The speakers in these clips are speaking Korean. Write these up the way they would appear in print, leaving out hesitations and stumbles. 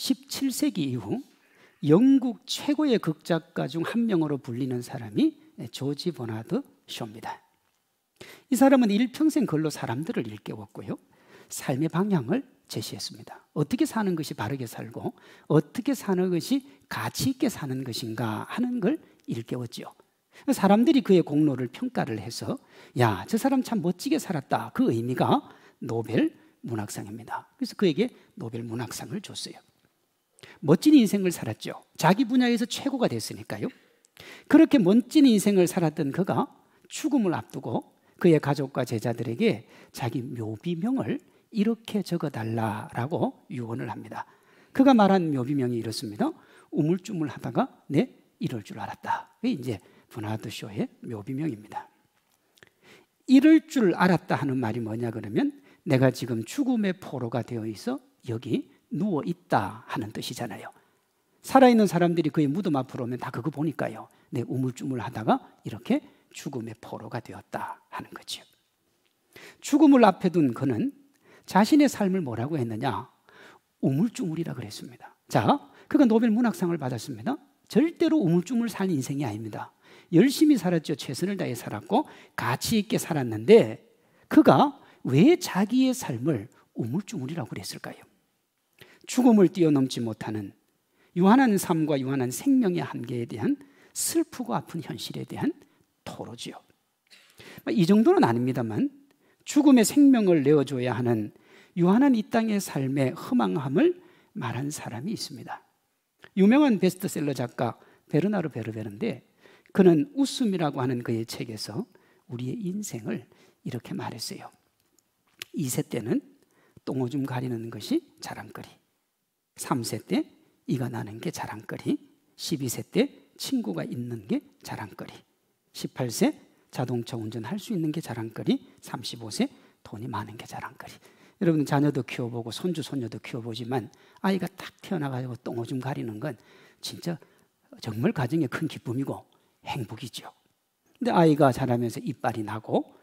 17세기 이후 영국 최고의 극작가 중 한 명으로 불리는 사람이 조지 버나드 쇼입니다. 이 사람은 일평생 글로 사람들을 일깨웠고요, 삶의 방향을 제시했습니다. 어떻게 사는 것이 바르게 살고 어떻게 사는 것이 가치 있게 사는 것인가 하는 걸 일깨웠죠. 사람들이 그의 공로를 평가를 해서 야, 저 사람 참 멋지게 살았다. 그 의미가 노벨 문학상입니다. 그래서 그에게 노벨 문학상을 줬어요. 멋진 인생을 살았죠. 자기 분야에서 최고가 됐으니까요. 그렇게 멋진 인생을 살았던 그가 죽음을 앞두고 그의 가족과 제자들에게 자기 묘비명을 이렇게 적어달라라고 유언을 합니다. 그가 말한 묘비명이 이렇습니다. 우물쭈물하다가 네, 이럴 줄 알았다. 이게 이제 버나드 쇼의 묘비명입니다. 이럴 줄 알았다 하는 말이 뭐냐 그러면 내가 지금 죽음의 포로가 되어 있어 여기 누워 있다 하는 뜻이잖아요. 살아있는 사람들이 그의 무덤 앞으로 오면 다 그거 보니까요, 내 우물쭈물하다가 이렇게 죽음의 포로가 되었다 하는 거죠. 죽음을 앞에 둔 그는 자신의 삶을 뭐라고 했느냐, 우물쭈물이라 그랬습니다. 자, 그가 노벨 문학상을 받았습니다. 절대로 우물쭈물 살 인생이 아닙니다. 열심히 살았죠. 최선을 다해 살았고 가치 있게 살았는데 그가 왜 자기의 삶을 우물쭈물이라고 그랬을까요? 죽음을 뛰어넘지 못하는 유한한 삶과 유한한 생명의 한계에 대한 슬프고 아픈 현실에 대한 토로지요. 이 정도는 아닙니다만 죽음의 생명을 내어줘야 하는 유한한 이 땅의 삶의 허망함을 말한 사람이 있습니다. 유명한 베스트셀러 작가 베르나르 베르베르인데 그는 웃음이라고 하는 그의 책에서 우리의 인생을 이렇게 말했어요. 2세 때는 똥오줌 가리는 것이 자랑거리, 3세 때 이가 나는 게 자랑거리, 12세 때 친구가 있는 게 자랑거리, 18세 자동차 운전할 수 있는 게 자랑거리, 35세 돈이 많은 게 자랑거리. 여러분 자녀도 키워보고 손주 손녀도 키워보지만 아이가 딱 태어나가지고 똥오줌 가리는 건 진짜 정말 가정의 큰 기쁨이고 행복이죠. 근데 아이가 자라면서 이빨이 나고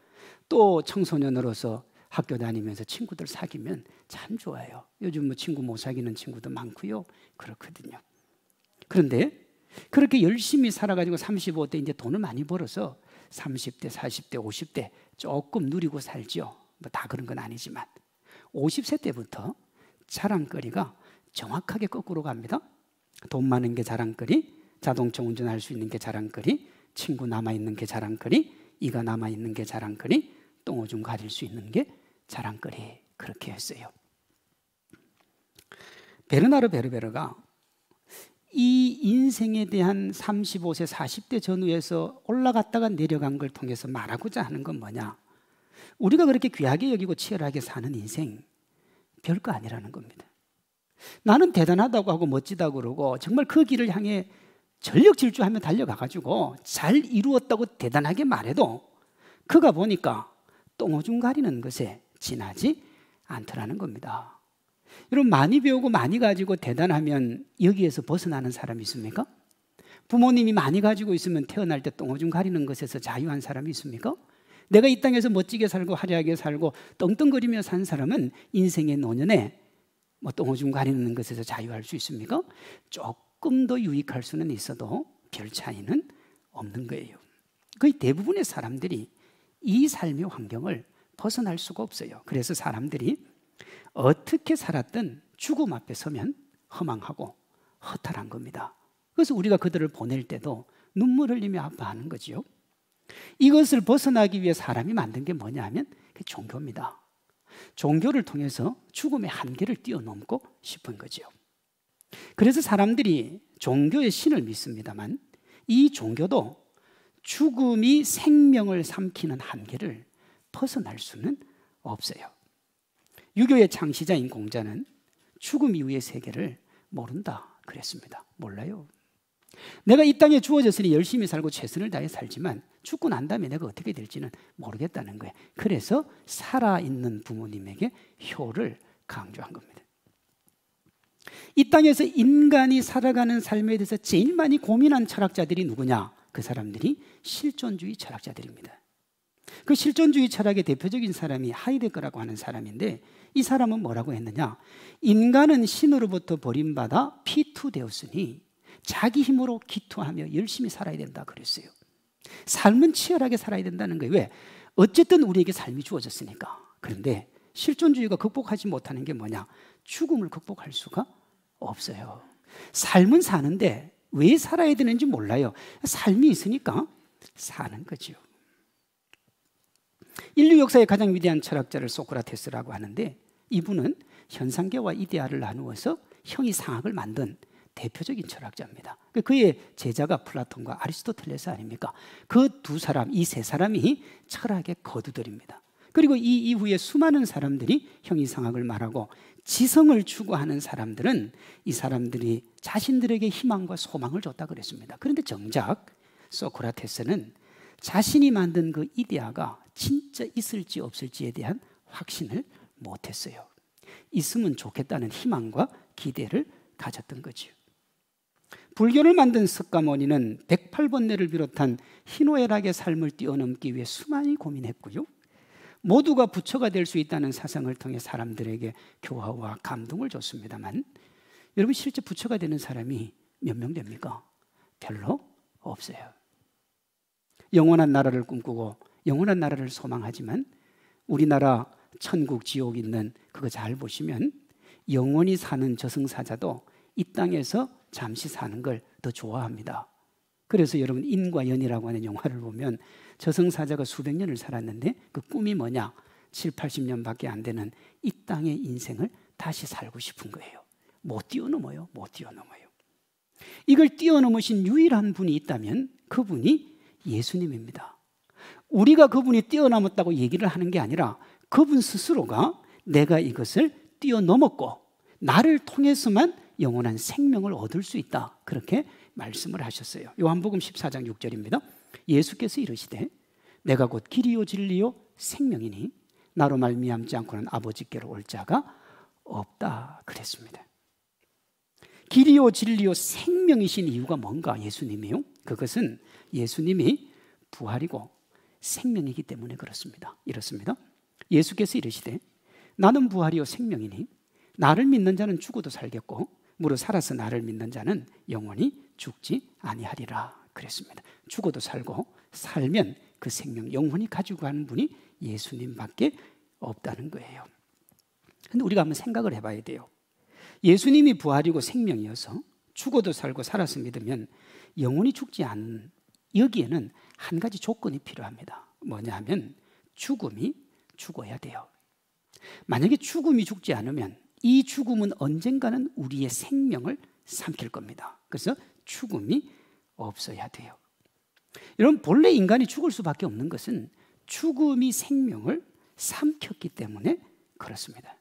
또 청소년으로서 학교 다니면서 친구들 사귀면 참 좋아요. 요즘 뭐 친구 못 사귀는 친구도 많고요. 그렇거든요. 그런데 그렇게 열심히 살아가지고 35대 이제 돈을 많이 벌어서 30대, 40대, 50대 조금 누리고 살죠. 뭐 다 그런 건 아니지만 50세 때부터 자랑거리가 정확하게 거꾸로 갑니다. 돈 많은 게 자랑거리, 자동차 운전할 수 있는 게 자랑거리, 친구 남아있는 게 자랑거리, 이가 남아있는 게 자랑거리, 똥오줌 가릴 수 있는 게 자랑거리. 그렇게 했어요. 베르나르 베르베르가 이 인생에 대한 35세, 40대 전후에서 올라갔다가 내려간 걸 통해서 말하고자 하는 건 뭐냐, 우리가 그렇게 귀하게 여기고 치열하게 사는 인생 별거 아니라는 겁니다. 나는 대단하다고 하고 멋지다고 그러고 정말 그 길을 향해 전력 질주하며 달려가가지고 잘 이루었다고 대단하게 말해도 그가 보니까 똥오줌 가리는 것에 지나지 않더라는 겁니다. 여러분 많이 배우고 많이 가지고 대단하면 여기에서 벗어나는 사람이 있습니까? 부모님이 많이 가지고 있으면 태어날 때 똥오줌 가리는 것에서 자유한 사람이 있습니까? 내가 이 땅에서 멋지게 살고 화려하게 살고 떵떵거리며 산 사람은 인생의 노년에 뭐 똥오줌 가리는 것에서 자유할 수 있습니까? 조금 더 유익할 수는 있어도 별 차이는 없는 거예요. 거의 대부분의 사람들이 이 삶의 환경을 벗어날 수가 없어요. 그래서 사람들이 어떻게 살았든 죽음 앞에 서면 허망하고 허탈한 겁니다. 그래서 우리가 그들을 보낼 때도 눈물 흘리며 아파하는 거지요. 이것을 벗어나기 위해 사람이 만든 게 뭐냐 하면 그게 종교입니다. 종교를 통해서 죽음의 한계를 뛰어넘고 싶은 거죠. 그래서 사람들이 종교의 신을 믿습니다만 이 종교도 죽음이 생명을 삼키는 한계를 벗어날 수는 없어요. 유교의 창시자인 공자는 죽음 이후의 세계를 모른다 그랬습니다. 몰라요. 내가 이 땅에 주어졌으니 열심히 살고 최선을 다해 살지만 죽고 난 다음에 내가 어떻게 될지는 모르겠다는 거예요. 그래서 살아있는 부모님에게 효를 강조한 겁니다. 이 땅에서 인간이 살아가는 삶에 대해서 제일 많이 고민한 철학자들이 누구냐? 그 사람들이 실존주의 철학자들입니다. 그 실존주의 철학의 대표적인 사람이 하이데거라고 하는 사람인데, 이 사람은 뭐라고 했느냐? 인간은 신으로부터 버림받아 피투되었으니 자기 힘으로 기투하며 열심히 살아야 된다 그랬어요. 삶은 치열하게 살아야 된다는 거예요. 왜? 어쨌든 우리에게 삶이 주어졌으니까. 그런데 실존주의가 극복하지 못하는 게 뭐냐? 죽음을 극복할 수가 없어요. 삶은 사는데 왜 살아야 되는지 몰라요. 삶이 있으니까 사는 거죠. 인류 역사의 가장 위대한 철학자를 소크라테스라고 하는데, 이분은 현상계와 이데아를 나누어서 형이상학을 만든 대표적인 철학자입니다. 그의 제자가 플라톤과 아리스토텔레스 아닙니까? 그 두 사람, 이 세 사람이 철학의 거두들입니다. 그리고 이 이후에 수많은 사람들이 형이상학을 말하고, 지성을 추구하는 사람들은 이 사람들이 자신들에게 희망과 소망을 줬다 그랬습니다. 그런데 정작 소크라테스는 자신이 만든 그 이데아가 진짜 있을지 없을지에 대한 확신을 못했어요. 있으면 좋겠다는 희망과 기대를 가졌던 거죠. 불교를 만든 석가모니는 108번뇌를 비롯한 희노애락의 삶을 뛰어넘기 위해 수많이 고민했고요. 모두가 부처가 될 수 있다는 사상을 통해 사람들에게 교화와 감동을 줬습니다만, 여러분 실제 부처가 되는 사람이 몇 명 됩니까? 별로 없어요. 영원한 나라를 꿈꾸고 영원한 나라를 소망하지만, 우리나라 천국 지옥 있는 그거 잘 보시면 영원히 사는 저승사자도 이 땅에서 잠시 사는 걸 더 좋아합니다. 그래서 여러분 인과 연이라고 하는 영화를 보면 저승사자가 수백 년을 살았는데 그 꿈이 뭐냐? 7, 80년밖에 안 되는 이 땅의 인생을 다시 살고 싶은 거예요. 못 뛰어넘어요. 못 뛰어넘어요. 이걸 뛰어넘으신 유일한 분이 있다면 그분이 예수님입니다. 우리가 그분이 뛰어넘었다고 얘기를 하는 게 아니라 그분 스스로가 내가 이것을 뛰어넘었고 나를 통해서만 영원한 생명을 얻을 수 있다, 그렇게 말씀을 하셨어요. 요한복음 14장 6절입니다. 예수께서 이르시되 내가 곧 길이요 진리요 생명이니 나로 말미암지 않고는 아버지께로 올 자가 없다 그랬습니다. 길이요 진리요 생명이신 이유가 뭔가? 예수님이요. 그것은 예수님이 부활이고 생명이기 때문에 그렇습니다. 이렇습니다. 예수께서 이르시되 나는 부활이요 생명이니 나를 믿는 자는 죽어도 살겠고 무릇 살아서 나를 믿는 자는 영원히 죽지 아니하리라 그랬습니다. 죽어도 살고 살면 그 생명 영원히 가지고 가는 분이 예수님밖에 없다는 거예요. 그런데 우리가 한번 생각을 해봐야 돼요. 예수님이 부활이고 생명이어서 죽어도 살고 살아서 믿으면 영원히 죽지 않는, 여기에는 한 가지 조건이 필요합니다. 뭐냐 하면 죽음이 죽어야 돼요. 만약에 죽음이 죽지 않으면 이 죽음은 언젠가는 우리의 생명을 삼킬 겁니다. 그래서 죽음이 없어야 돼요. 여러분 본래 인간이 죽을 수밖에 없는 것은 죽음이 생명을 삼켰기 때문에 그렇습니다.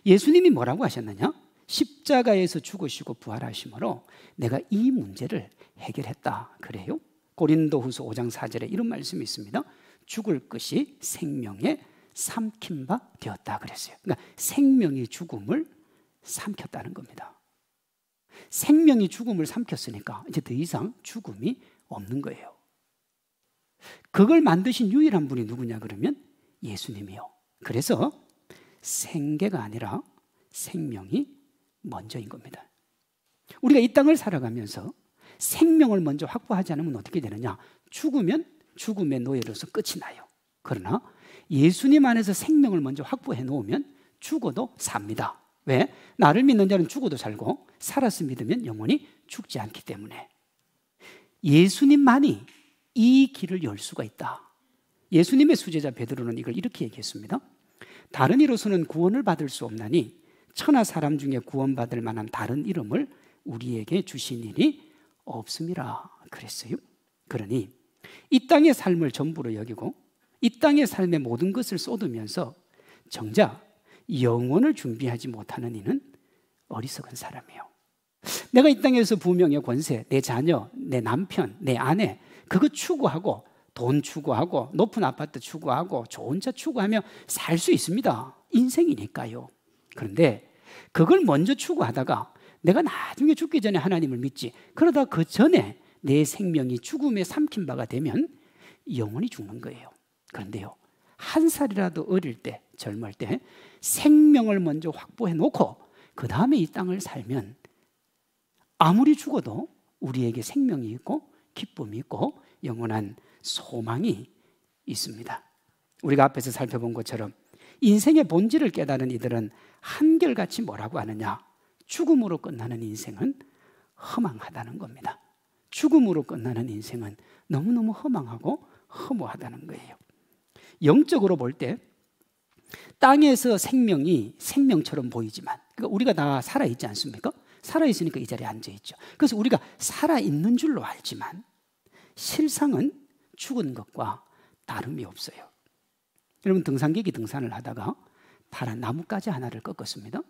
예수님이 뭐라고 하셨느냐? 십자가에서 죽으시고 부활하심으로 내가 이 문제를 해결했다 그래요. 고린도후서 5장 4절에 이런 말씀이 있습니다. 죽을 것이 생명에 삼킨 바 되었다 그랬어요. 그러니까 생명이 죽음을 삼켰다는 겁니다. 생명이 죽음을 삼켰으니까 이제 더 이상 죽음이 없는 거예요. 그걸 만드신 유일한 분이 누구냐 그러면 예수님이요. 그래서 생계가 아니라 생명이 먼저인 겁니다. 우리가 이 땅을 살아가면서 생명을 먼저 확보하지 않으면 어떻게 되느냐? 죽으면 죽음의 노예로서 끝이 나요. 그러나 예수님 안에서 생명을 먼저 확보해 놓으면 죽어도 삽니다. 왜? 나를 믿는 자는 죽어도 살고 살아서 믿으면 영원히 죽지 않기 때문에 예수님만이 이 길을 열 수가 있다. 예수님의 수제자 베드로는 이걸 이렇게 얘기했습니다. 다른 이로서는 구원을 받을 수 없나니 천하 사람 중에 구원받을 만한 다른 이름을 우리에게 주신 일이 없음이라 그랬어요. 그러니 이 땅의 삶을 전부로 여기고 이 땅의 삶의 모든 것을 쏟으면서 정작 영혼을 준비하지 못하는 이는 어리석은 사람이에요. 내가 이 땅에서 부명의 권세, 내 자녀, 내 남편, 내 아내 그거 추구하고 돈 추구하고 높은 아파트 추구하고 좋은 차 추구하며 살 수 있습니다. 인생이니까요. 그런데 그걸 먼저 추구하다가 내가 나중에 죽기 전에 하나님을 믿지, 그러다 그 전에 내 생명이 죽음에 삼킨 바가 되면 영원히 죽는 거예요. 그런데요, 한 살이라도 어릴 때, 젊을 때 생명을 먼저 확보해 놓고 그 다음에 이 땅을 살면 아무리 죽어도 우리에게 생명이 있고 기쁨이 있고 영원한 소망이 있습니다. 우리가 앞에서 살펴본 것처럼 인생의 본질을 깨달은 이들은 한결같이 뭐라고 하느냐? 죽음으로 끝나는 인생은 허망하다는 겁니다. 죽음으로 끝나는 인생은 너무너무 허망하고 허무하다는 거예요. 영적으로 볼 때 땅에서 생명이 생명처럼 보이지만, 그러니까 우리가 다 살아있지 않습니까? 살아있으니까 이 자리에 앉아있죠. 그래서 우리가 살아있는 줄로 알지만 실상은 죽은 것과 다름이 없어요. 여러분, 등산객이 등산을 하다가 파란 나뭇가지 하나를 꺾었습니다.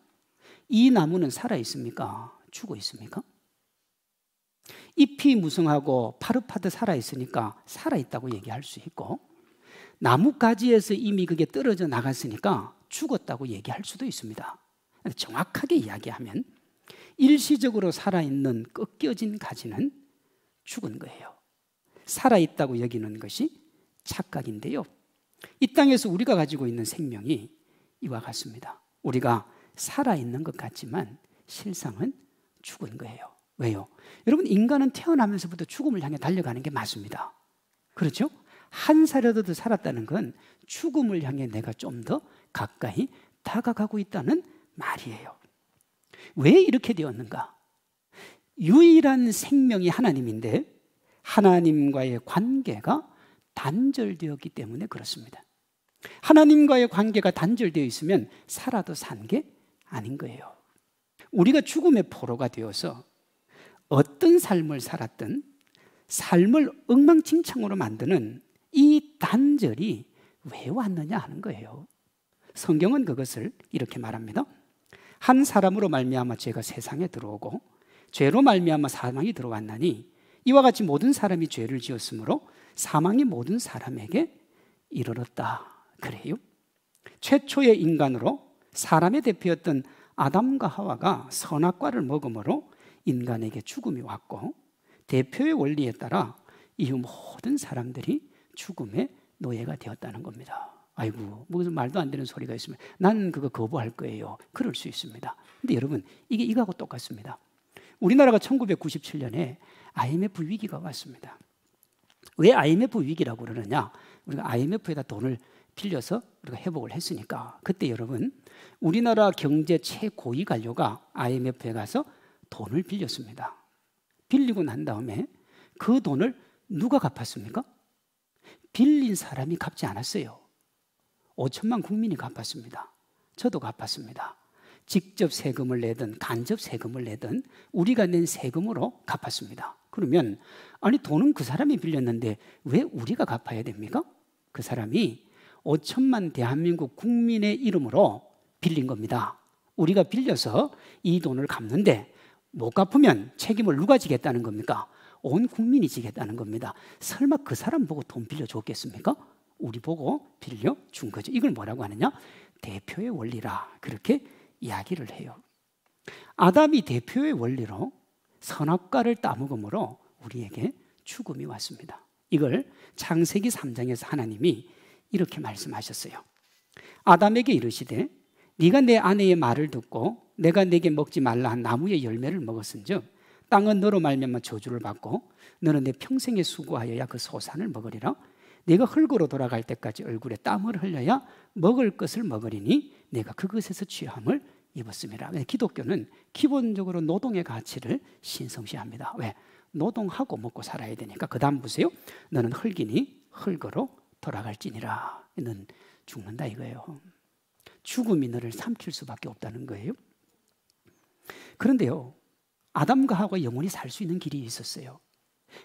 이 나무는 살아있습니까? 죽어 있습니까? 잎이 무성하고 파릇파릇 살아있으니까 살아있다고 얘기할 수 있고, 나뭇가지에서 이미 그게 떨어져 나갔으니까 죽었다고 얘기할 수도 있습니다. 정확하게 이야기하면 일시적으로 살아있는 꺾여진 가지는 죽은 거예요. 살아있다고 여기는 것이 착각인데요, 이 땅에서 우리가 가지고 있는 생명이 이와 같습니다. 우리가 살아있는 것 같지만 실상은 죽은 거예요. 왜요? 여러분, 인간은 태어나면서부터 죽음을 향해 달려가는 게 맞습니다. 그렇죠? 한 살이라도 더 살았다는 건 죽음을 향해 내가 좀 더 가까이 다가가고 있다는 말이에요. 왜 이렇게 되었는가? 유일한 생명이 하나님인데 하나님과의 관계가 단절되었기 때문에 그렇습니다. 하나님과의 관계가 단절되어 있으면 살아도 산 게 아닌 거예요. 우리가 죽음의 포로가 되어서 어떤 삶을 살았든 삶을 엉망진창으로 만드는 이 단절이 왜 왔느냐 하는 거예요. 성경은 그것을 이렇게 말합니다. 한 사람으로 말미암아 죄가 세상에 들어오고 죄로 말미암아 사망이 들어왔나니 이와 같이 모든 사람이 죄를 지었으므로 사망이 모든 사람에게 이르렀다. 그래요? 최초의 인간으로 사람의 대표였던 아담과 하와가 선악과를 먹음으로 인간에게 죽음이 왔고, 대표의 원리에 따라 이후 모든 사람들이 죽음의 노예가 되었다는 겁니다. 아이고, 무슨 말도 안 되는 소리가 있으면 나는 그거 거부할 거예요. 그럴 수 있습니다. 근데 여러분, 이게 이거하고 똑같습니다. 우리나라가 1997년에 IMF 위기가 왔습니다. 왜 IMF 위기라고 그러느냐? 우리가 IMF에다 돈을 빌려서 우리가 회복을 했으니까. 그때 여러분, 우리나라 경제 최고위 관료가 IMF에 가서 돈을 빌렸습니다. 빌리고 난 다음에 그 돈을 누가 갚았습니까? 빌린 사람이 갚지 않았어요. 5천만 국민이 갚았습니다. 저도 갚았습니다. 직접 세금을 내든 간접 세금을 내든 우리가 낸 세금으로 갚았습니다. 그러면 아니, 돈은 그 사람이 빌렸는데 왜 우리가 갚아야 됩니까? 그 사람이 5천만 대한민국 국민의 이름으로 빌린 겁니다. 우리가 빌려서 이 돈을 갚는데 못 갚으면 책임을 누가 지겠다는 겁니까? 온 국민이 지겠다는 겁니다. 설마 그 사람 보고 돈 빌려줬겠습니까? 우리 보고 빌려준 거죠. 이걸 뭐라고 하느냐? 대표의 원리라, 그렇게 이야기를 해요. 아담이 대표의 원리로 선악과를 따먹음으로 우리에게 죽음이 왔습니다. 이걸 창세기 3장에서 하나님이 이렇게 말씀하셨어요. 아담에게 이르시되 네가 내 아내의 말을 듣고 내가 네게 먹지 말라 한 나무의 열매를 먹었은즉 땅은 너로 말미암아 저주를 받고 너는 내 평생에 수고하여야 그 소산을 먹으리라. 네가 흙으로 돌아갈 때까지 얼굴에 땀을 흘려야 먹을 것을 먹으리니 내가 그것에서 취함을 입었음이라. 기독교는 기본적으로 노동의 가치를 신성시합니다. 왜? 노동하고 먹고 살아야 되니까. 그 다음 보세요. 너는 흙이니 흙으로 돌아갈지니라. 너는 죽는다 이거예요. 죽음이 너를 삼킬 수밖에 없다는 거예요. 그런데요, 아담과 하와가 영원히 살 수 있는 길이 있었어요.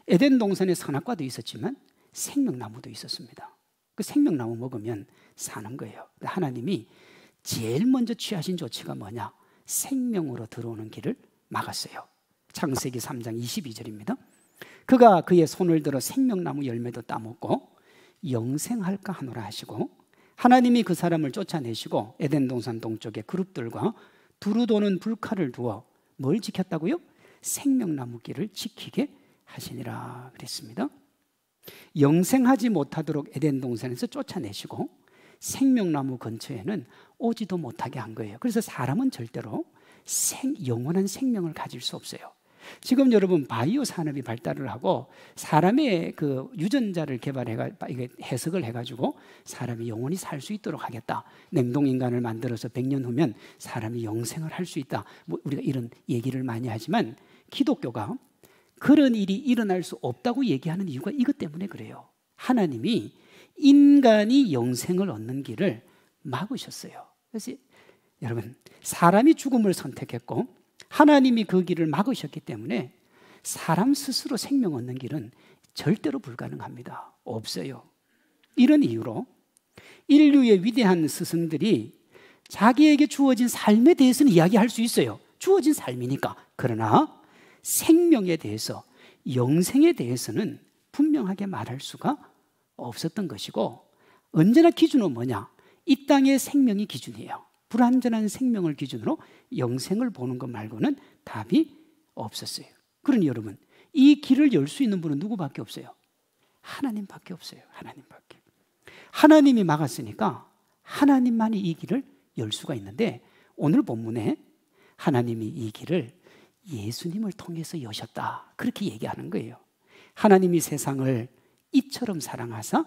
에덴 동산에 선악과도 있었지만 생명나무도 있었습니다. 그 생명나무 먹으면 사는 거예요. 하나님이 제일 먼저 취하신 조치가 뭐냐? 생명으로 들어오는 길을 막았어요. 창세기 3장 22절입니다. 그가 그의 손을 들어 생명나무 열매도 따먹고 영생할까 하노라 하시고 하나님이 그 사람을 쫓아내시고 에덴 동산 동쪽에 그룹들과 두루 도는 불칼을 두어 뭘 지켰다고요? 생명나무 길을 지키게 하시니라 그랬습니다. 영생하지 못하도록 에덴 동산에서 쫓아내시고 생명나무 근처에는 오지도 못하게 한 거예요. 그래서 사람은 절대로 영원한 생명을 가질 수 없어요. 지금 여러분 바이오 산업이 발달을 하고 사람의 그 유전자를 해석을 해가지고 사람이 영원히 살 수 있도록 하겠다. 냉동인간을 만들어서 100년 후면 사람이 영생을 할 수 있다. 뭐 우리가 이런 얘기를 많이 하지만 기독교가 그런 일이 일어날 수 없다고 얘기하는 이유가 이것 때문에 그래요. 하나님이 인간이 영생을 얻는 길을 막으셨어요. 그래서 여러분, 사람이 죽음을 선택했고 하나님이 그 길을 막으셨기 때문에 사람 스스로 생명 얻는 길은 절대로 불가능합니다. 없어요. 이런 이유로 인류의 위대한 스승들이 자기에게 주어진 삶에 대해서는 이야기할 수 있어요. 주어진 삶이니까. 그러나 생명에 대해서, 영생에 대해서는 분명하게 말할 수가 없었던 것이고, 언제나 기준은 뭐냐? 이 땅의 생명이 기준이에요. 불완전한 생명을 기준으로 영생을 보는 것 말고는 답이 없었어요. 그러니 여러분, 이 길을 열 수 있는 분은 누구밖에 없어요? 하나님밖에 없어요. 하나님밖에. 하나님이 막았으니까 하나님만이 이 길을 열 수가 있는데, 오늘 본문에 하나님이 이 길을 예수님을 통해서 여셨다, 그렇게 얘기하는 거예요. 하나님이 세상을 이처럼 사랑하사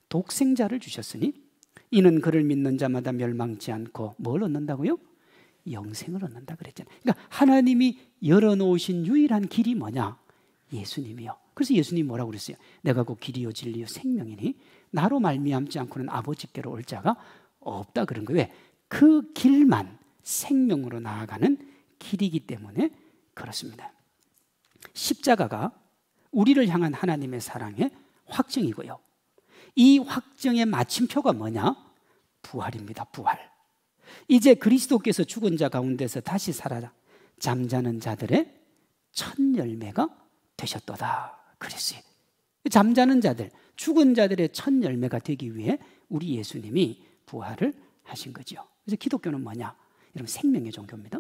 독생자를 주셨으니 이는 그를 믿는 자마다 멸망치 않고 뭘 얻는다고요? 영생을 얻는다 그랬잖아요. 그러니까 하나님이 열어놓으신 유일한 길이 뭐냐? 예수님이요. 그래서 예수님이 뭐라고 그랬어요? 내가 곧 길이요 진리요 생명이니 나로 말미암지 않고는 아버지께로 올 자가 없다 그런 거예요. 왜? 그 길만 생명으로 나아가는 길이기 때문에 그렇습니다. 십자가가 우리를 향한 하나님의 사랑의 확증이고요. 이 확증의 마침표가 뭐냐? 부활입니다. 부활. 이제 그리스도께서 죽은 자 가운데서 다시 살아 잠자는 자들의 첫 열매가 되셨도다 그랬어요. 잠자는 자들, 죽은 자들의 첫 열매가 되기 위해 우리 예수님이 부활을 하신 거죠. 그래서 기독교는 뭐냐? 여러분, 생명의 종교입니다.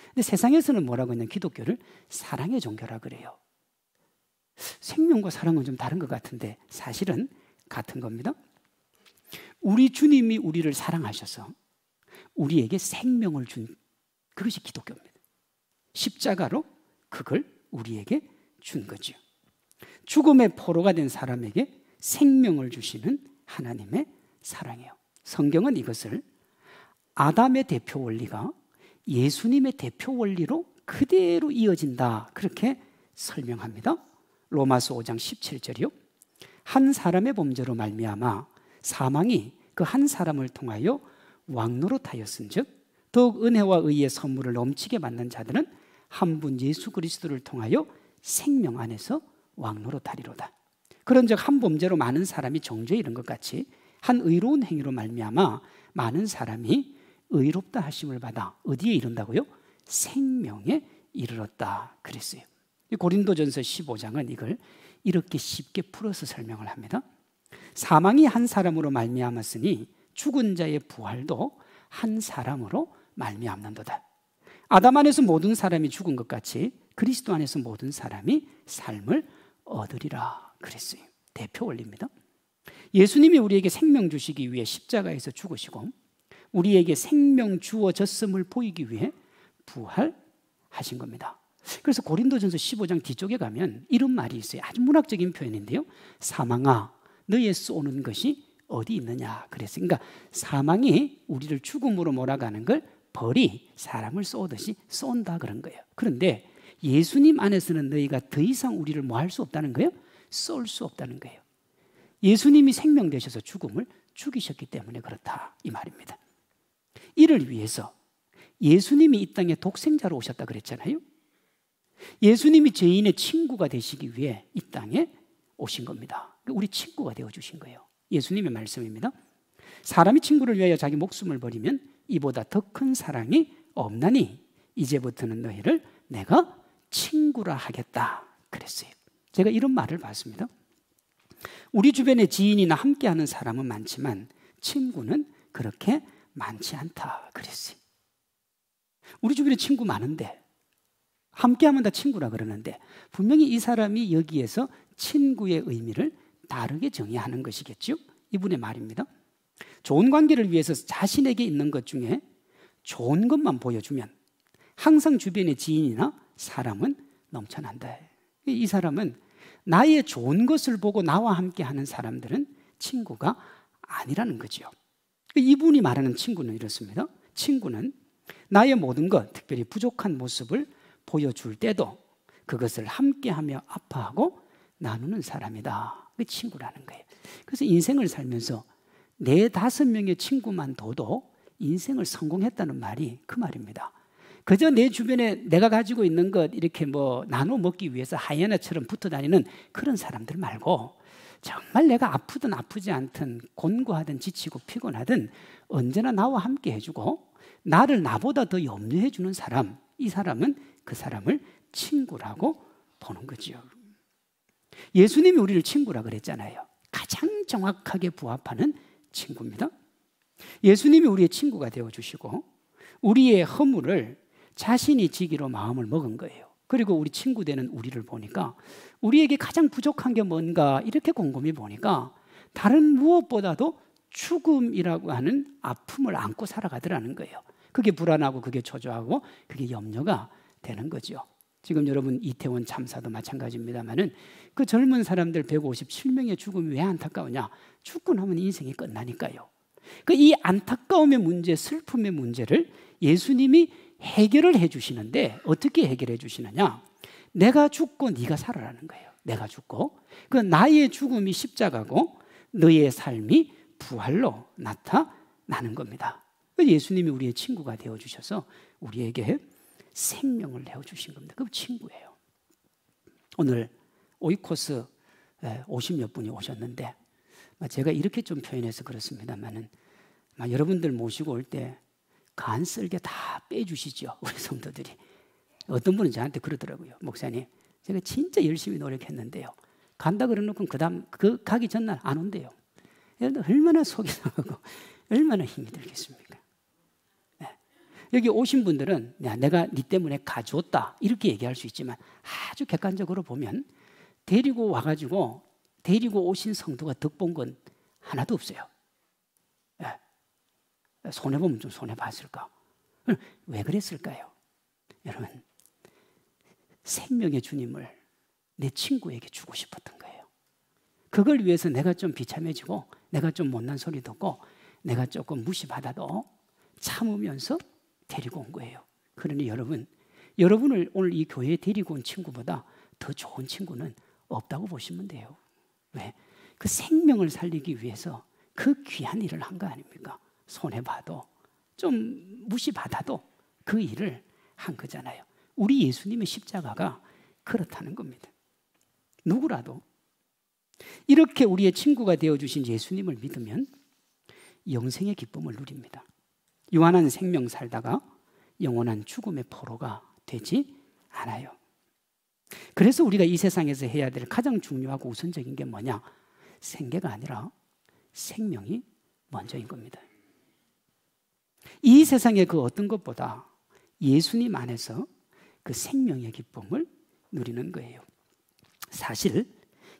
근데 세상에서는 뭐라고 했냐면 기독교를 사랑의 종교라 그래요. 생명과 사랑은 좀 다른 것 같은데 사실은 같은 겁니다. 우리 주님이 우리를 사랑하셔서 우리에게 생명을 준, 그것이 기독교입니다. 십자가로 그걸 우리에게 준 거죠. 죽음의 포로가 된 사람에게 생명을 주시는 하나님의 사랑이에요. 성경은 이것을 아담의 대표 원리가 예수님의 대표 원리로 그대로 이어진다, 그렇게 설명합니다. 로마서 5장 17절이요. 한 사람의 범죄로 말미암아 사망이 그 한 사람을 통하여 왕노릇하였은즉 더욱 은혜와 의의 선물을 넘치게 받는 자들은 한 분 예수 그리스도를 통하여 생명 안에서 왕노릇하리로다. 그런즉 한 범죄로 많은 사람이 정죄에 이른 것 같이 한 의로운 행위로 말미암아 많은 사람이 의롭다 하심을 받아 어디에 이른다고요? 생명에 이르렀다 그랬어요. 고린도전서 15장은 이걸 이렇게 쉽게 풀어서 설명을 합니다. 사망이 한 사람으로 말미암았으니 죽은 자의 부활도 한 사람으로 말미암는도다. 아담 안에서 모든 사람이 죽은 것 같이 그리스도 안에서 모든 사람이 삶을 얻으리라 그랬어요. 대표 원리입니다. 예수님이 우리에게 생명 주시기 위해 십자가에서 죽으시고 우리에게 생명 주어졌음을 보이기 위해 부활하신 겁니다. 그래서 고린도전서 15장 뒤쪽에 가면 이런 말이 있어요. 아주 문학적인 표현인데요. 사망아 너의 쏘는 것이 어디 있느냐 그랬어요. 그러니까 사망이 우리를 죽음으로 몰아가는 걸 벌이 사람을 쏘듯이 쏜다 그런 거예요. 그런데 예수님 안에서는 너희가 더 이상 우리를 뭐 할 수 없다는 거예요? 쏠 수 없다는 거예요. 예수님이 생명 되셔서 죽음을 죽이셨기 때문에 그렇다 이 말입니다. 이를 위해서 예수님이 이 땅에 독생자로 오셨다 그랬잖아요. 예수님이 죄인의 친구가 되시기 위해 이 땅에 오신 겁니다. 우리 친구가 되어주신 거예요. 예수님의 말씀입니다. 사람이 친구를 위하여 자기 목숨을 버리면 이보다 더 큰 사랑이 없나니 이제부터는 너희를 내가 친구라 하겠다 그랬어요. 제가 이런 말을 봤습니다. 우리 주변에 지인이나 함께하는 사람은 많지만 친구는 그렇게 많지 않다 그랬어요. 우리 주변에 친구 많은데 함께하면 다 친구라 그러는데 분명히 이 사람이 여기에서 친구의 의미를 다르게 정의하는 것이겠죠. 이분의 말입니다. 좋은 관계를 위해서 자신에게 있는 것 중에 좋은 것만 보여주면 항상 주변의 지인이나 사람은 넘쳐난다. 이 사람은 나의 좋은 것을 보고 나와 함께 하는 사람들은 친구가 아니라는 거죠. 이분이 말하는 친구는 이렇습니다. 친구는 나의 모든 것, 특별히 부족한 모습을 보여줄 때도 그것을 함께하며 아파하고 나누는 사람이다. 그게 친구라는 거예요. 그래서 인생을 살면서 4-5명의 친구만 둬도 인생을 성공했다는 말이 그 말입니다. 그저 내 주변에 내가 가지고 있는 것 이렇게 나눠 먹기 위해서 하이에나처럼 붙어 다니는 그런 사람들 말고, 정말 내가 아프든 아프지 않든 곤고하든 지치고 피곤하든 언제나 나와 함께 해주고 나를 나보다 더 염려해 주는 사람, 이 사람은 그 사람을 친구라고 보는 거죠. 예수님이 우리를 친구라 그랬잖아요. 가장 정확하게 부합하는 친구입니다. 예수님이 우리의 친구가 되어주시고 우리의 허물을 자신이 지기로 마음을 먹은 거예요. 그리고 우리 친구 되는 우리를 보니까 우리에게 가장 부족한 게 뭔가 이렇게 곰곰이 보니까 다른 무엇보다도 죽음이라고 하는 아픔을 안고 살아가더라는 거예요. 그게 불안하고 그게 초조하고 그게 염려가 되는 거죠. 지금 여러분 이태원 참사도 마찬가지입니다만은 그 젊은 사람들 157명의 죽음이 왜 안타까우냐? 죽고 나면 인생이 끝나니까요. 이 안타까움의 문제, 슬픔의 문제를 예수님이 해결을 해주시는데 어떻게 해결해 주시느냐? 내가 죽고 네가 살아라는 거예요. 내가 죽고 그 나의 죽음이 십자가고 너의 삶이 부활로 나타나는 겁니다. 예수님이 우리의 친구가 되어주셔서 우리에게 생명을 내어주신 겁니다. 그 친구예요. 오늘 오이코스 50몇 분이 오셨는데 제가 이렇게 좀 표현해서 그렇습니다만은 여러분들 모시고 올 때 간 쓸개 다 빼주시죠. 우리 성도들이. 어떤 분은 저한테 그러더라고요. 목사님, 제가 진짜 열심히 노력했는데요. 간다 그러놓고 그다음 가기 전날 안 온대요. 얼마나 속이 상하고 얼마나 힘이 들겠습니까? 네. 여기 오신 분들은 내가 네 때문에 가져왔다 이렇게 얘기할 수 있지만 아주 객관적으로 보면 데리고 와가지고 데리고 오신 성도가 덕본 건 하나도 없어요. 네. 손해보면 좀 손해봤을까? 왜 그랬을까요? 여러분, 생명의 주님을 내 친구에게 주고 싶었던 거예요. 그걸 위해서 내가 좀 비참해지고 내가 좀 못난 소리 듣고 내가 조금 무시받아도 참으면서 데리고 온 거예요. 그러니 여러분을 오늘 이 교회에 데리고 온 친구보다 더 좋은 친구는 없다고 보시면 돼요. 왜? 그 생명을 살리기 위해서 그 귀한 일을 한 거 아닙니까? 손해봐도 좀 무시받아도 그 일을 한 거잖아요. 우리 예수님의 십자가가 그렇다는 겁니다. 누구라도 이렇게 우리의 친구가 되어주신 예수님을 믿으면 영생의 기쁨을 누립니다. 유한한 생명 살다가 영원한 죽음의 포로가 되지 않아요. 그래서 우리가 이 세상에서 해야 될 가장 중요하고 우선적인 게 뭐냐? 생계가 아니라 생명이 먼저인 겁니다. 이 세상의 그 어떤 것보다 예수님 안에서 그 생명의 기쁨을 누리는 거예요. 사실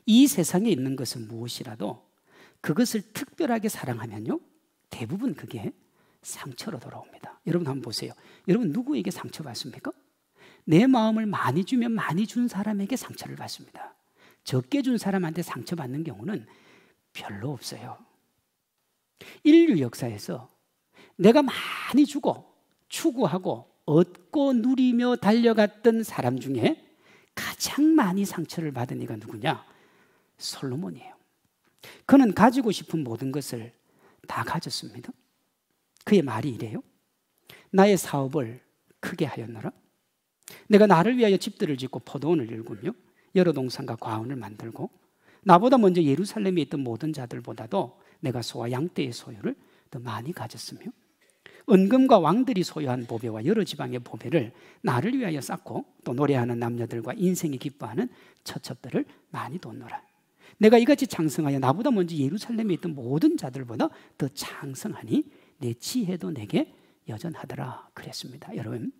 이 세상에 있는 것은 무엇이라도 그것을 특별하게 사랑하면요, 대부분 그게 상처로 돌아옵니다. 여러분 한번 보세요. 여러분 누구에게 상처받습니까? 내 마음을 많이 주면 많이 준 사람에게 상처를 받습니다. 적게 준 사람한테 상처받는 경우는 별로 없어요. 인류 역사에서 내가 많이 주고 추구하고 얻고 누리며 달려갔던 사람 중에 가장 많이 상처를 받은 이가 누구냐? 솔로몬이에요. 그는 가지고 싶은 모든 것을 다 가졌습니다. 그의 말이 이래요. 나의 사업을 크게 하였노라. 내가 나를 위하여 집들을 짓고 포도원을 일구며 여러 동산과 과원을 만들고 나보다 먼저 예루살렘에 있던 모든 자들보다도 내가 소와 양떼의 소유를 더 많이 가졌으며 은금과 왕들이 소유한 보배와 여러 지방의 보배를 나를 위하여 쌓고 또 노래하는 남녀들과 인생이 기뻐하는 처첩들을 많이 뒀노라. 내가 이같이 장성하여 나보다 먼저 예루살렘에 있던 모든 자들보다 더 장성하니 내 지혜도 내게 여전하더라 그랬습니다. 여러분,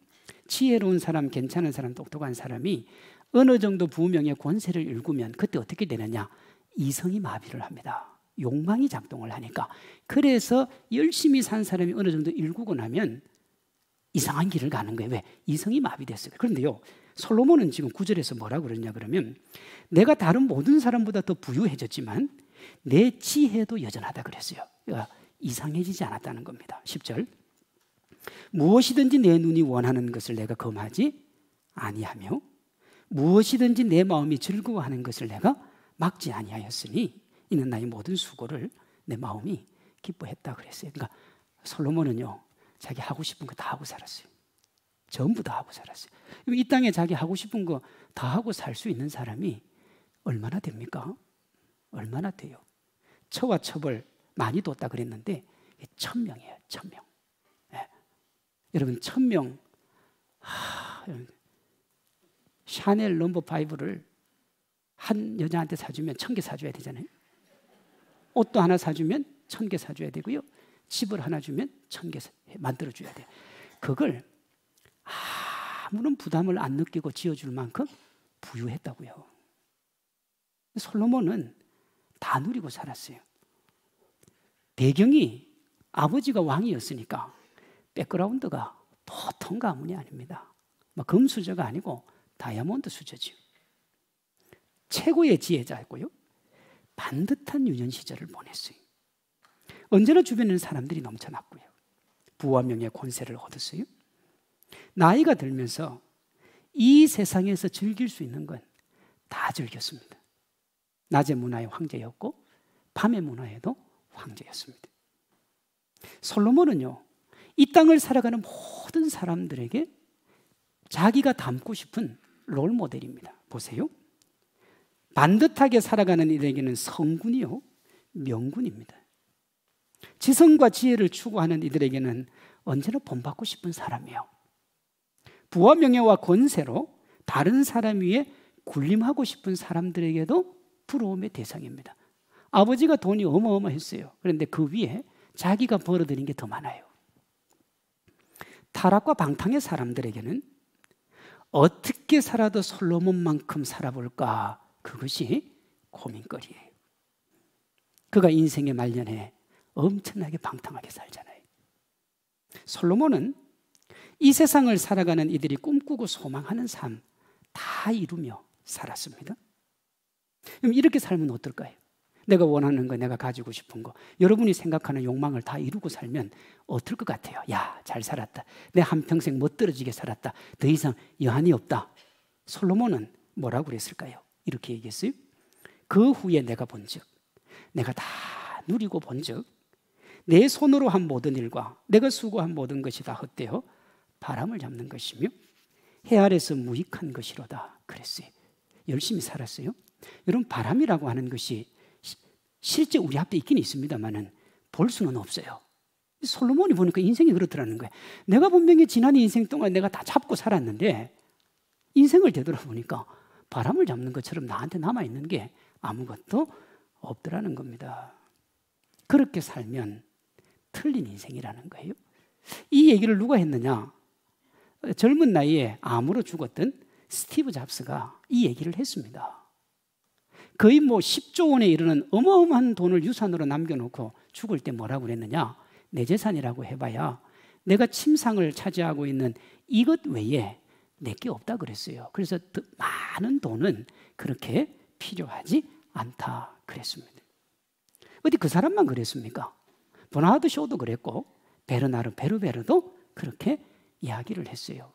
지혜로운 사람, 괜찮은 사람, 똑똑한 사람이 어느 정도 부명의 권세를 일구면 그때 어떻게 되느냐? 이성이 마비를 합니다. 욕망이 작동을 하니까. 그래서 열심히 산 사람이 어느 정도 일구고 나면 이상한 길을 가는 거예요. 왜? 이성이 마비됐어요. 그런데요, 솔로몬은 지금 9절에서 뭐라고 그러냐 그러면 내가 다른 모든 사람보다 더 부유해졌지만 내 지혜도 여전하다 그랬어요. 그러니까 이상해지지 않았다는 겁니다. 10절 무엇이든지 내 눈이 원하는 것을 내가 금하지 아니하며 무엇이든지 내 마음이 즐거워하는 것을 내가 막지 아니하였으니 이는 나의 모든 수고를 내 마음이 기뻐했다 그랬어요. 그러니까 솔로몬은요, 자기 하고 싶은 거 다 하고 살았어요. 전부 다 하고 살았어요. 이 땅에 자기 하고 싶은 거 다 하고 살 수 있는 사람이 얼마나 됩니까? 얼마나 돼요? 처와 첩을 많이 뒀다 그랬는데 1000명이에요. 1000명. 네. 여러분 1000명 샤넬 넘버 5를 한 여자한테 사주면 1000개 사줘야 되잖아요. 옷도 하나 사주면 1000개 사줘야 되고요. 집을 하나 주면 1000개 만들어줘야 돼요. 그걸 아무런 부담을 안 느끼고 지어줄 만큼 부유했다고요. 솔로몬은 다 누리고 살았어요. 배경이 아버지가 왕이었으니까 백그라운드가 보통 가문이 아닙니다. 금수저가 아니고 다이아몬드 수저죠. 최고의 지혜자였고요. 반듯한 유년 시절을 보냈어요. 언제나 주변에는 사람들이 넘쳐났고요. 부와 명예 권세를 얻었어요. 나이가 들면서 이 세상에서 즐길 수 있는 건 다 즐겼습니다. 낮의 문화의 황제였고 밤의 문화에도 황제였습니다. 솔로몬은요, 이 땅을 살아가는 모든 사람들에게 자기가 닮고 싶은 롤 모델입니다. 보세요. 반듯하게 살아가는 이들에게는 성군이요, 명군입니다. 지성과 지혜를 추구하는 이들에게는 언제나 본받고 싶은 사람이에요. 부와 명예와 권세로 다른 사람 위에 군림하고 싶은 사람들에게도 부러움의 대상입니다. 아버지가 돈이 어마어마했어요. 그런데 그 위에 자기가 벌어들인 게 더 많아요. 타락과 방탕의 사람들에게는 어떻게 살아도 솔로몬만큼 살아볼까, 그것이 고민거리예요. 그가 인생의 말년에 엄청나게 방탕하게 살잖아요. 솔로몬은 이 세상을 살아가는 이들이 꿈꾸고 소망하는 삶 다 이루며 살았습니다. 그럼 이렇게 살면 어떨까요? 내가 원하는 거, 내가 가지고 싶은 거, 여러분이 생각하는 욕망을 다 이루고 살면 어떨 것 같아요? 야, 잘 살았다. 내 한평생 멋들어지게 살았다. 더 이상 여한이 없다. 솔로몬은 뭐라고 그랬을까요? 이렇게 얘기했어요. 그 후에 내가 본즉, 내가 다 누리고 본즉 내 손으로 한 모든 일과 내가 수고한 모든 것이 다 헛되어 바람을 잡는 것이며 해 아래서 무익한 것이로다 그랬어요. 열심히 살았어요. 여러분, 바람이라고 하는 것이 실제 우리 앞에 있긴 있습니다만은 볼 수는 없어요. 솔로몬이 보니까 인생이 그렇더라는 거예요. 내가 분명히 지난 인생 동안 내가 다 잡고 살았는데 인생을 되돌아보니까 바람을 잡는 것처럼 나한테 남아있는 게 아무것도 없더라는 겁니다. 그렇게 살면 틀린 인생이라는 거예요. 이 얘기를 누가 했느냐? 젊은 나이에 암으로 죽었던 스티브 잡스가 이 얘기를 했습니다. 거의 10조 원에 이르는 어마어마한 돈을 유산으로 남겨놓고 죽을 때 뭐라고 그랬느냐? 내 재산이라고 해봐야 내가 침상을 차지하고 있는 이것 외에 내게 없다 그랬어요. 그래서 더 많은 돈은 그렇게 필요하지 않다 그랬습니다. 어디 그 사람만 그랬습니까? 버나드 쇼도 그랬고 베르나르 베르베르도 그렇게 이야기를 했어요.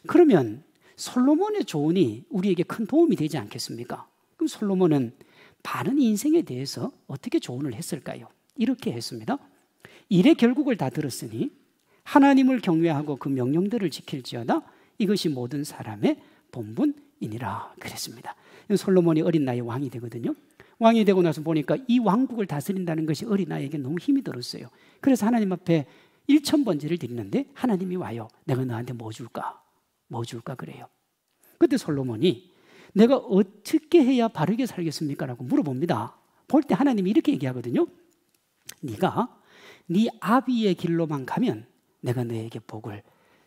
그러면 솔로몬의 조언이 우리에게 큰 도움이 되지 않겠습니까? 그럼 솔로몬은 바른 인생에 대해서 어떻게 조언을 했을까요? 이렇게 했습니다. 일의 결국을 다 들었으니 하나님을 경외하고 그 명령들을 지킬지어다. 이것이 모든 사람의 본분이니라 그랬습니다. 솔로몬이 어린 나이에 왕이 되거든요. 왕이 되고 나서 보니까 이 왕국을 다스린다는 것이 어린 나이에게 너무 힘이 들었어요. 그래서 하나님 앞에 1000번제를 드리는데 하나님이 와요. 내가 너한테 뭐 줄까? 뭐 줄까 그래요. 그때 솔로몬이 내가 어떻게 해야 바르게 살겠습니까? 라고 물어봅니다. 볼 때 하나님이 이렇게 얘기하거든요. 네가 네 아비의 길로만 가면 내가 너에게 복을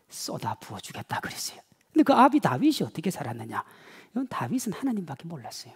쏟아 부어주겠다 그랬어요. 근데 그 아비 다윗이 어떻게 살았느냐? 이건 다윗은 하나님밖에 몰랐어요.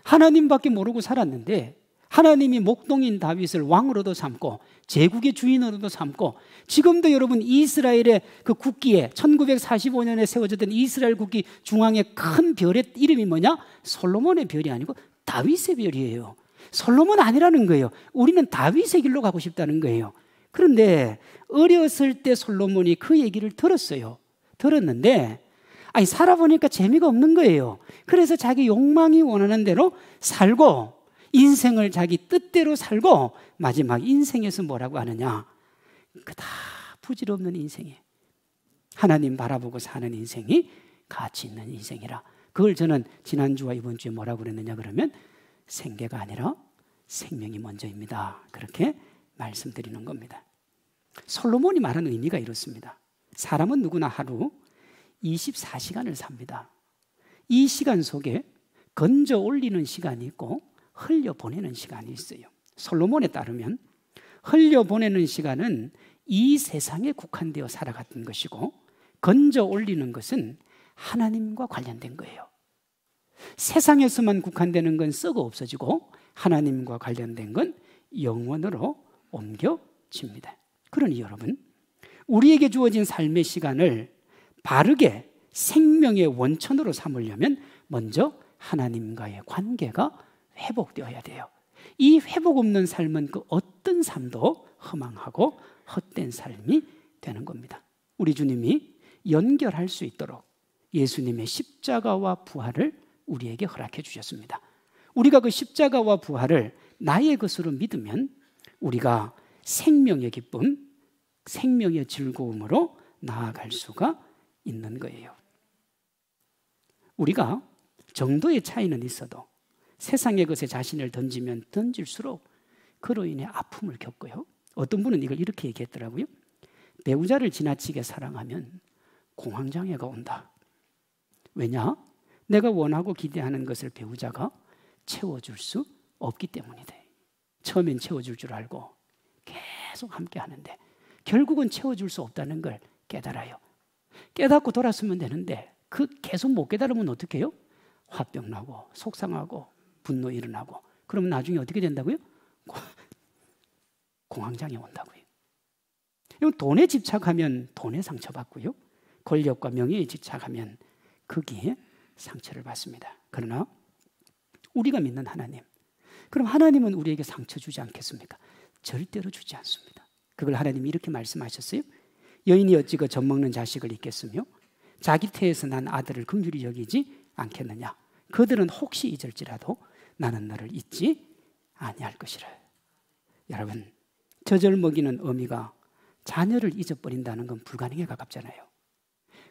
하나님밖에 모르고 살았는데 하나님이 목동인 다윗을 왕으로도 삼고 제국의 주인으로도 삼고 지금도 여러분 이스라엘의 그 국기에 1945년에 세워졌던 이스라엘 국기 중앙에 큰 별의 이름이 뭐냐? 솔로몬의 별이 아니고 다윗의 별이에요. 솔로몬 아니라는 거예요. 우리는 다윗의 길로 가고 싶다는 거예요. 그런데 어렸을 때 솔로몬이 그 얘기를 들었어요. 들었는데 살아보니까 재미가 없는 거예요. 그래서 자기 욕망이 원하는 대로 살고 인생을 자기 뜻대로 살고 마지막 인생에서 뭐라고 하느냐? 그다 부질없는 인생이에요. 하나님 바라보고 사는 인생이 가치 있는 인생이라. 그걸 저는 지난주와 이번 주에 뭐라고 그랬느냐 그러면 생계가 아니라 생명이 먼저입니다. 그렇게 말씀드리는 겁니다. 솔로몬이 말하는 의미가 이렇습니다. 사람은 누구나 하루 24시간을 삽니다. 이 시간 속에 건져 올리는 시간이 있고 흘려보내는 시간이 있어요. 솔로몬에 따르면 흘려보내는 시간은 이 세상에 국한되어 살아갔던 것이고 건져 올리는 것은 하나님과 관련된 거예요. 세상에서만 국한되는 건 썩어 없어지고 하나님과 관련된 건 영원으로 옮겨집니다. 그러니 여러분, 우리에게 주어진 삶의 시간을 바르게 생명의 원천으로 삼으려면 먼저 하나님과의 관계가 회복되어야 돼요. 이 회복 없는 삶은 그 어떤 삶도 허망하고 헛된 삶이 되는 겁니다. 우리 주님이 연결할 수 있도록 예수님의 십자가와 부활을 우리에게 허락해 주셨습니다. 우리가 그 십자가와 부활을 나의 것으로 믿으면 우리가 생명의 기쁨, 생명의 즐거움으로 나아갈 수가 있는 거예요. 우리가 정도의 차이는 있어도 세상의 것에 자신을 던지면 던질수록 그로 인해 아픔을 겪고요. 어떤 분은 이걸 이렇게 얘기했더라고요. 배우자를 지나치게 사랑하면 공황장애가 온다. 왜냐? 내가 원하고 기대하는 것을 배우자가 채워줄 수 없기 때문이다. 처음엔 채워줄 줄 알고 계속 함께 하는데 결국은 채워줄 수 없다는 걸 깨달아요. 깨닫고 돌아서면 되는데 그 계속 못 깨달으면 어떻게 해요? 화병 나고 속상하고 분노 일어나고 그러면 나중에 어떻게 된다고요? 공황장애 온다고요. 돈에 집착하면 돈에 상처받고요. 권력과 명예에 집착하면 거기에 상처를 받습니다. 그러나 우리가 믿는 하나님, 그럼 하나님은 우리에게 상처 주지 않겠습니까? 절대로 주지 않습니다. 그걸 하나님이 이렇게 말씀하셨어요. 여인이 어찌 그 젖먹는 자식을 잊겠으며 자기 태에서 난 아들을 긍휼히 여기지 않겠느냐. 그들은 혹시 잊을지라도 나는 너를 잊지 아니할 것이라. 여러분, 젖을 먹이는 어미가 자녀를 잊어버린다는 건 불가능에 가깝잖아요.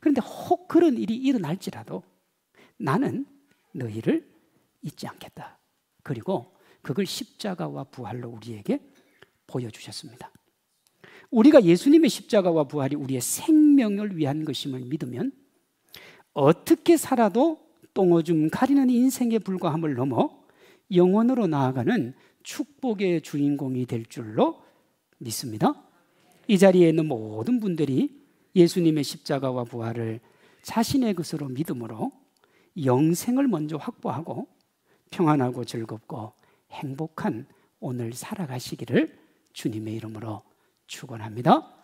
그런데 혹 그런 일이 일어날지라도 나는 너희를 잊지 않겠다. 그리고 그걸 십자가와 부활로 우리에게 보여주셨습니다. 우리가 예수님의 십자가와 부활이 우리의 생명을 위한 것임을 믿으면 어떻게 살아도 똥오줌 가리는 인생의 불과함을 넘어 영원으로 나아가는 축복의 주인공이 될 줄로 믿습니다. 이 자리에 있는 모든 분들이 예수님의 십자가와 부활을 자신의 것으로 믿음으로 영생을 먼저 확보하고 평안하고 즐겁고 행복한 오늘 살아가시기를 주님의 이름으로 축원합니다.